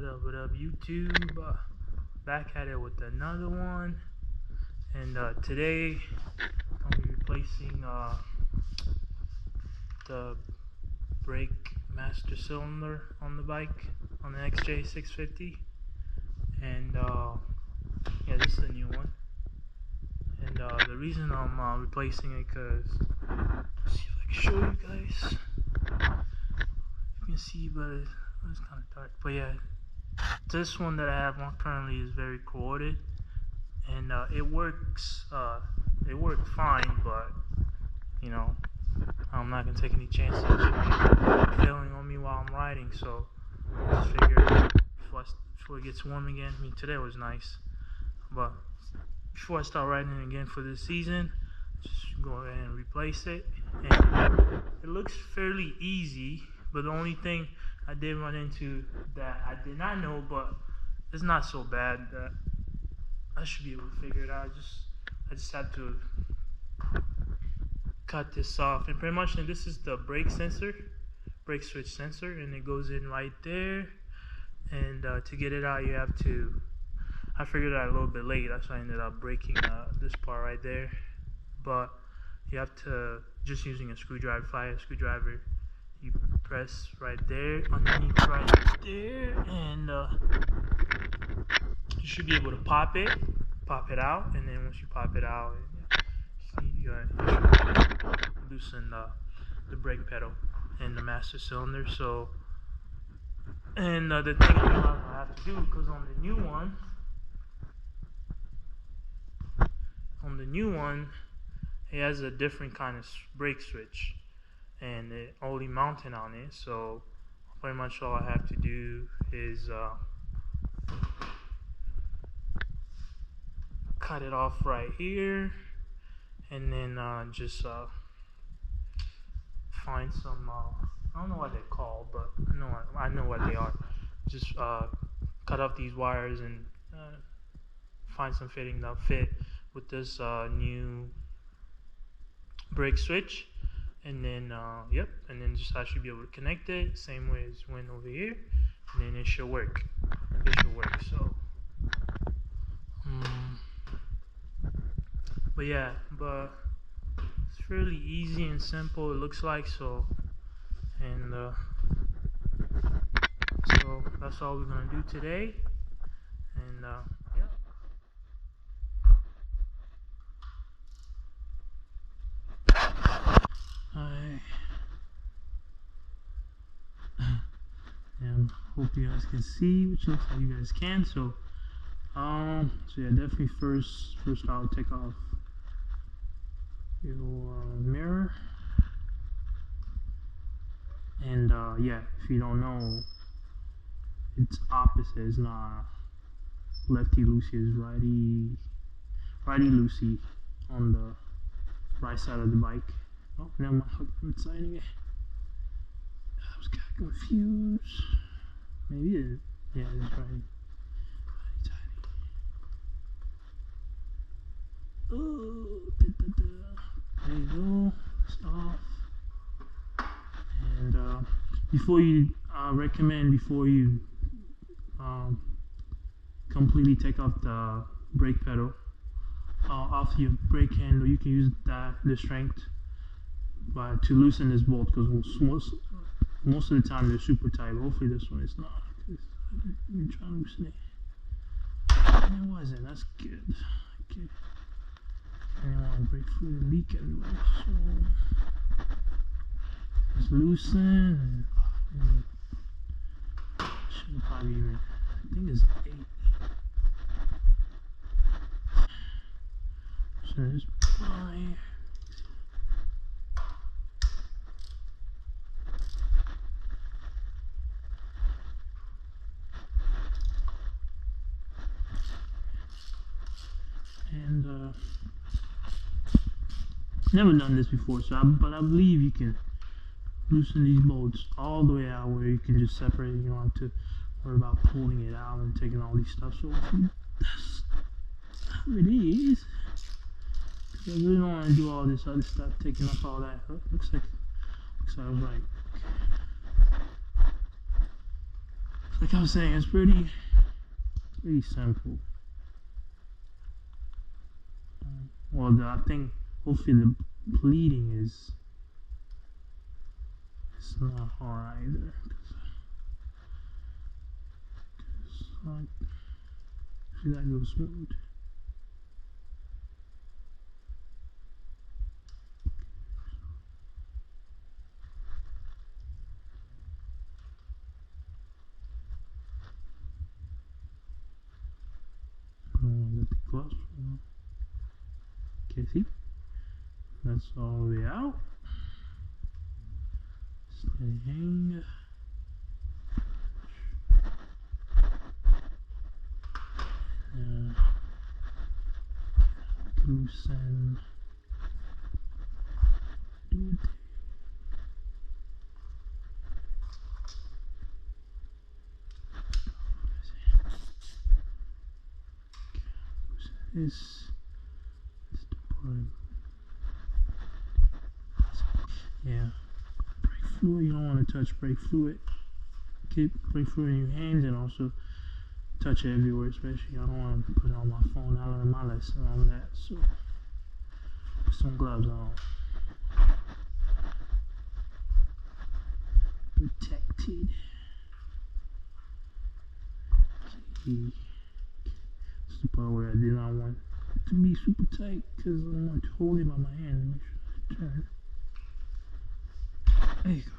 What up, YouTube? Back at it with another one. And today, I'm replacing the brake master cylinder on the bike, on the xj650. And yeah, this is a new one. And the reason I'm replacing it, because, see if I can show you guys. You can see, but it's kind of dark. But yeah, this one that I have on currently is very corroded, and it works. It worked fine, but you know, I'm not gonna take any chances failing on me while I'm riding. So I just figured before it gets warm again. I mean, today was nice, but before I start riding again for this season, just go ahead and replace it. And it looks fairly easy, but the only thing I did run into that I did not know, but it's not so bad, that I should be able to figure it out. I just have to cut this off, and pretty much, and this is the brake switch sensor, and it goes in right there. And to get it out, you have to, I figured it out a little bit late, that's why I ended up breaking this part right there. But you have to, just using a screwdriver, fire screwdriver, you press right there, underneath right there, and you should be able to pop it out. And then once you pop it out, you should loosen the brake pedal and the master cylinder. So, and the thing I have to do, because on the new one, it has a different kind of brake switch, and it only mounted on it. So pretty much all I have to do is cut it off right here, and then just find some I don't know what they're called, but I know what they are. Just cut off these wires and find some fitting that'll fit with this new brake switch. And then yep, and then just I should be able to connect it same way as went over here, and then it should work. So but yeah, but it's fairly easy and simple, it looks like. So, and so that's all we're gonna do today. And yeah. And hope you guys can see, which looks like you guys can. So so yeah, definitely first I'll take off your mirror. And yeah, if you don't know, it's opposite. It's not lefty loosey, it's righty loosey on the right side of the bike. Oh, never mind, I'm signing it. I was kind of confused. Maybe it, yeah, it's righty. Oh, there you go. It's off. And before you recommend, before you completely take off the brake pedal off your brake handle, you can use the strength to loosen this bolt, because most of the time they're super tight. Hopefully this one is not, because I'm trying to loosen it. And it wasn't. That's good. Okay. I didn't want to break through the leak everywhere, so just loosen. And should probably even, I think it's 8. So just pry. And never done this before, so but I believe you can loosen these bolts all the way out, where you can just separate it. You don't have to worry about pulling it out and taking all these stuff. So that's how it is. I really don't want to do all this other stuff, taking off all that. Looks like I was right. like I was saying, it's pretty simple. Well, I think hopefully the bleeding is not hard either. See that goes smooth. Get the gloves. Okay, see? That's all the way out. Steady hang. Loosen. Do it. This is the part. Yeah. Brake fluid, you don't want to touch brake fluid. Keep brake fluid in your hands and also touch it everywhere, especially I don't want to put it on my phone. I learned my lesson on that, so put some gloves on. Protected. Okay. This is the part where I did not want it to be super tight because I want to hold it by my hand and make sure I turn. There you go.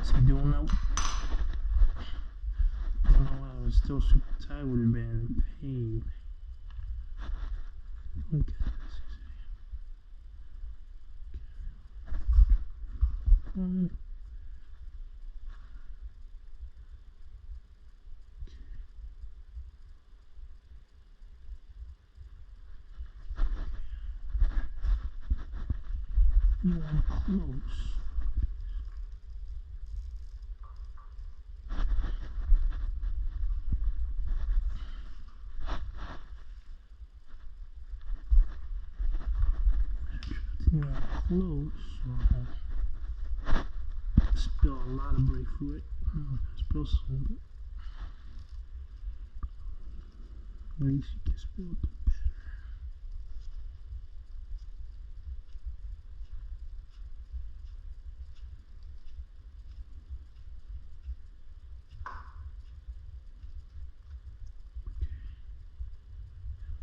See, doing that while I was still super tight would have been a pain. Okay. You want close. You want close, so I spill a lot of brake fluid. Spill some, but at least you can spill it better.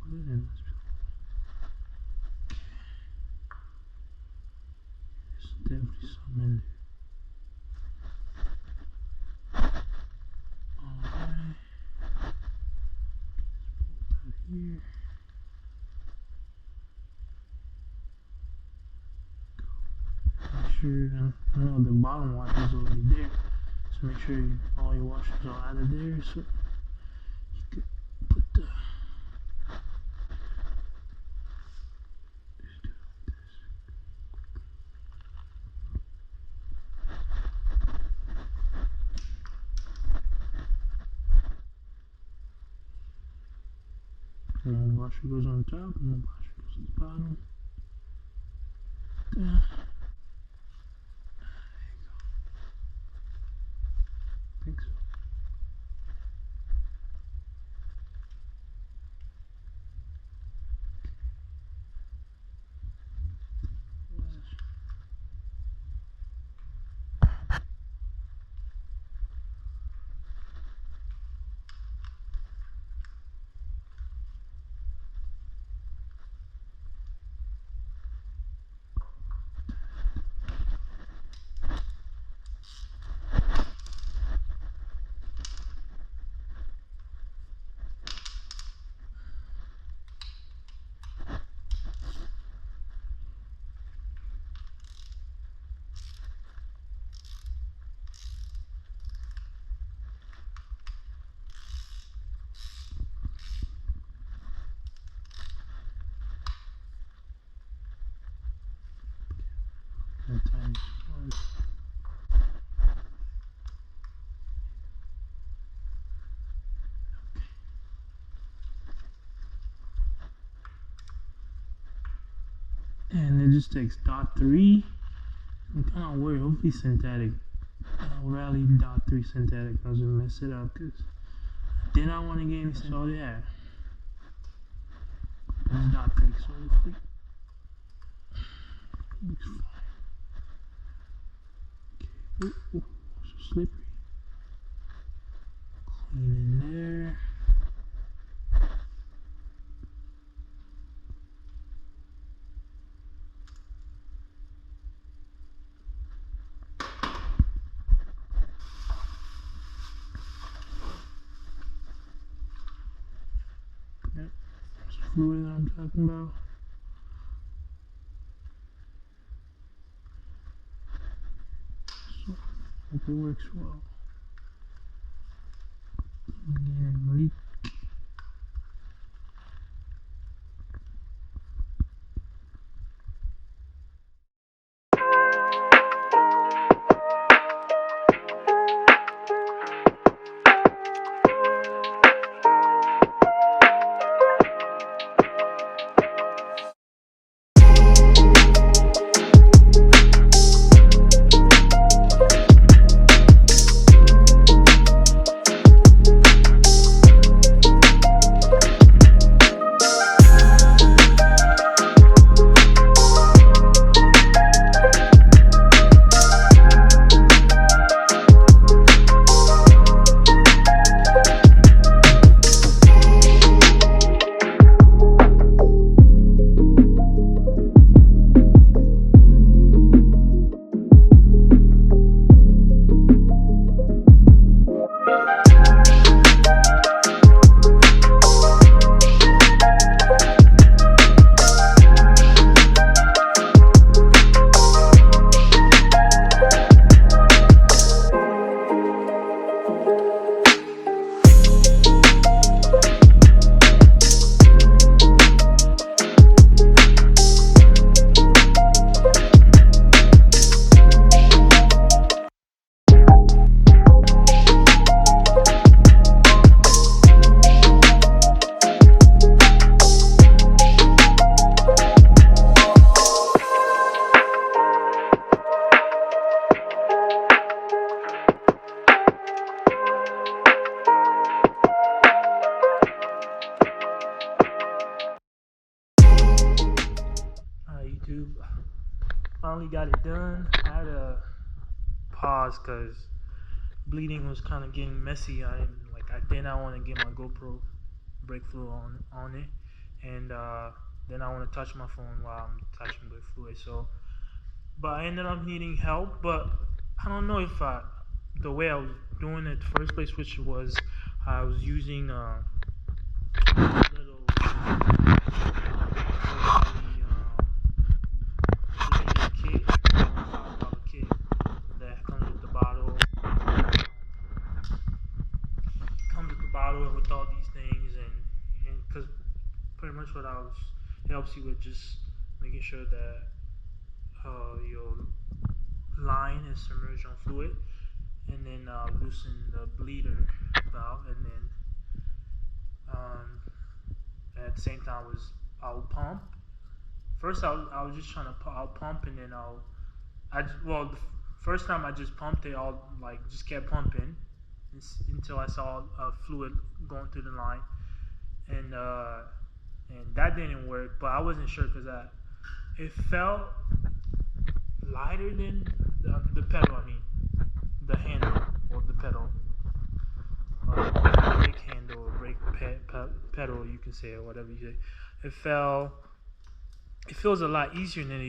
There's definitely some in there. Alright. Let's pull that here. Make sure, I know the bottom washer is already there, so make sure all your washers are out of there so you could put the one washer goes on top and one washer goes on the bottom. There you go. I think so. Times one. And it just takes .3. I'm kind of worried. Hopefully synthetic rally .3 synthetic. I was gonna mess it up because then I want to get into all that. It's .3, so it's fine. Okay. Ooh, so slippery. Clean in there. Yep, it's fluid that I'm talking about. So, hope it works well. Again, leak. YouTube. Finally got it done. I had to pause because bleeding was kind of getting messy. I did not want to get my GoPro brake fluid on it, and then I want to touch my phone while I'm touching brake fluid. So, but I ended up needing help. But I don't know if the way I was doing it first place, which was I was using little kit that comes with the bottle. Comes with the bottle with all these things, and because pretty much what I was helps you with just making sure that your line is submerged on fluid, and then loosen the bleeder valve, and then at the same time I'll pump. First I was just trying to I'll pump, and then the first time I just pumped it, I'll just kept pumping until I saw fluid going through the line, and that didn't work. But I wasn't sure because it felt lighter than the pedal. I mean, the handle or the pedal, brake handle or brake pedal, you can say, or whatever you say. It feels a lot easier than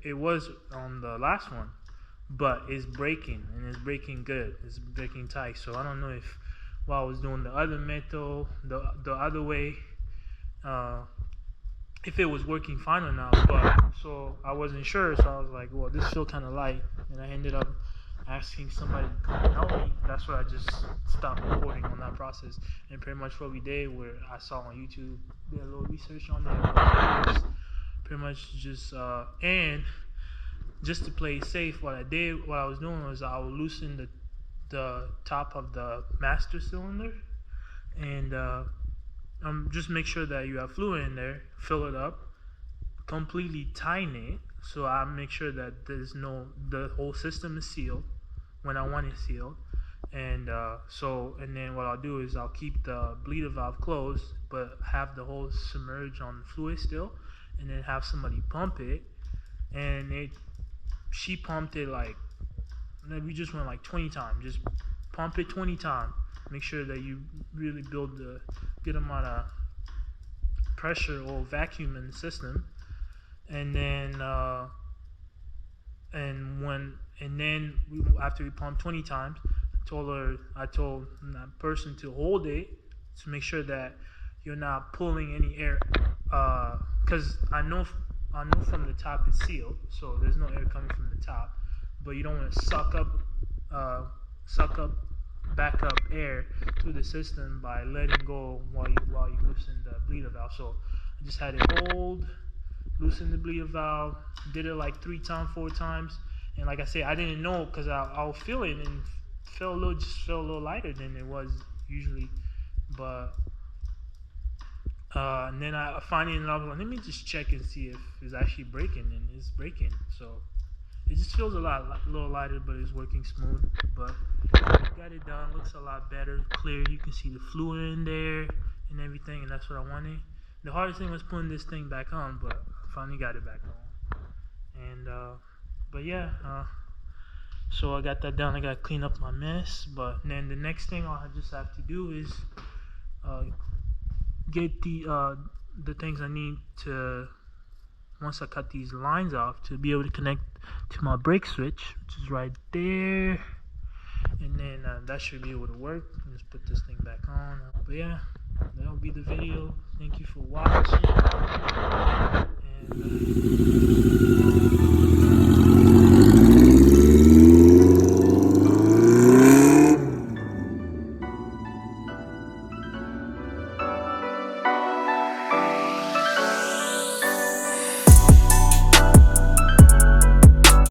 it was on the last one, but it's braking, and it's braking good. It's braking tight. So I don't know if while I was doing the other method, the other way, if it was working fine or not. But so I wasn't sure. So I was like, well, this feels kind of light, and I ended up asking somebody to come and help me. That's why I just stopped recording on that process. And pretty much what we did, where I saw on YouTube, did a little research on there. Pretty much just and just to play safe, what I was doing was I would loosen the top of the master cylinder, and just make sure that you have fluid in there, fill it up, completely tighten it, so I make sure that the whole system is sealed, when I want it sealed. And and then what I'll do is I'll keep the bleeder valve closed, but have the hose submerged on fluid still, and then have somebody pump it. And she pumped it like, we just went like 20 times. Just pump it 20 times. Make sure that you really build the good amount of pressure or vacuum in the system. And then after we pumped 20 times, I told that person to hold it to make sure that you're not pulling any air, because I know from the top it's sealed, so there's no air coming from the top, but you don't want to suck up backup air through the system by letting go while you loosen the bleeder valve. So I just had it hold, loosen the bleeder valve, did it like 3 times, 4 times, and like I said, I didn't know because I was feeling and felt a little lighter than it was usually, but and then I finally ended up, let me just check and see if it's actually breaking, and it's breaking. So it just feels a little lighter, but it's working smooth. But got it done. Looks a lot better, clear. You can see the fluid in there and everything, and that's what I wanted. The hardest thing was putting this thing back on, but I finally got it back on. And but yeah, so I got that done. I got to clean up my mess. But then the next thing I just have to do is get the things I need to, once I cut these lines off, to be able to connect to my brake switch, which is right there. And then that should be able to work. Just put this thing back on. But yeah, that'll be the video. Thank you for watching. And